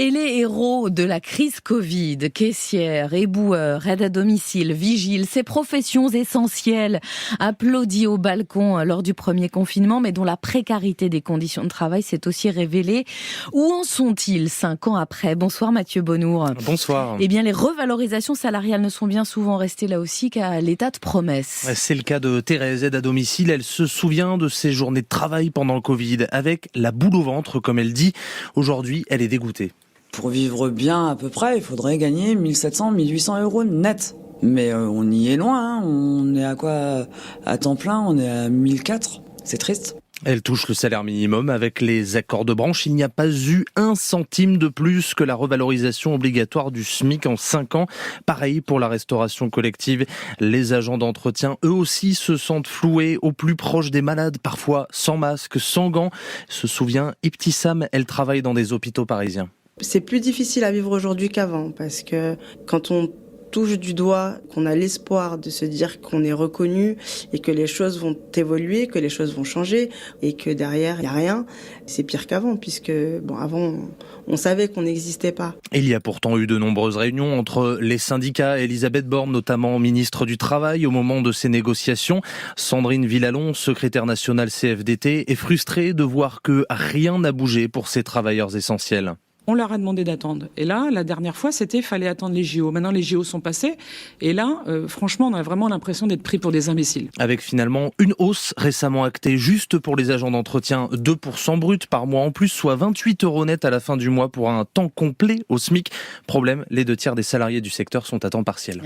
Et les héros de la crise Covid, caissières, éboueurs, aides à domicile, vigiles, ces professions essentielles applaudies au balcon lors du premier confinement, mais dont la précarité des conditions de travail s'est aussi révélée. Où en sont-ils 5 ans après? Bonsoir Mathieu Bonnour. Bonsoir. Eh bien, les revalorisations salariales ne sont bien souvent restées là aussi qu'à l'état de promesse. C'est le cas de Thérèse, aide à domicile. Elle se souvient de ses journées de travail pendant le Covid, avec la boule au ventre, comme elle dit. Aujourd'hui, elle est dégoûtée. Pour vivre bien à peu près, il faudrait gagner 1700, 1800 euros net. Mais on y est loin, hein. On est à quoi? À temps plein, on est à 1004. C'est triste. Elle touche le salaire minimum. Avec les accords de branche, il n'y a pas eu un centime de plus que la revalorisation obligatoire du SMIC en 5 ans. Pareil pour la restauration collective. Les agents d'entretien, eux aussi, se sentent floués au plus proche des malades, parfois sans masque, sans gants. Se souvient Ibtissam, elle travaille dans des hôpitaux parisiens. C'est plus difficile à vivre aujourd'hui qu'avant, parce que quand on touche du doigt, qu'on a l'espoir de se dire qu'on est reconnu et que les choses vont évoluer, que les choses vont changer et que derrière, il n'y a rien, c'est pire qu'avant, puisque avant, on savait qu'on n'existait pas. Il y a pourtant eu de nombreuses réunions entre les syndicats, Elisabeth Borne, notamment ministre du Travail, au moment de ces négociations. Sandrine Villalon, secrétaire nationale CFDT, est frustrée de voir que rien n'a bougé pour ces travailleurs essentiels. On leur a demandé d'attendre. Et là, la dernière fois, fallait attendre les JO. Maintenant, les JO sont passés. Et là, franchement, on a vraiment l'impression d'être pris pour des imbéciles. Avec finalement une hausse récemment actée juste pour les agents d'entretien, 2% brut par mois en plus, soit 28 € net à la fin du mois pour un temps complet au SMIC. Problème, les 2 tiers des salariés du secteur sont à temps partiel.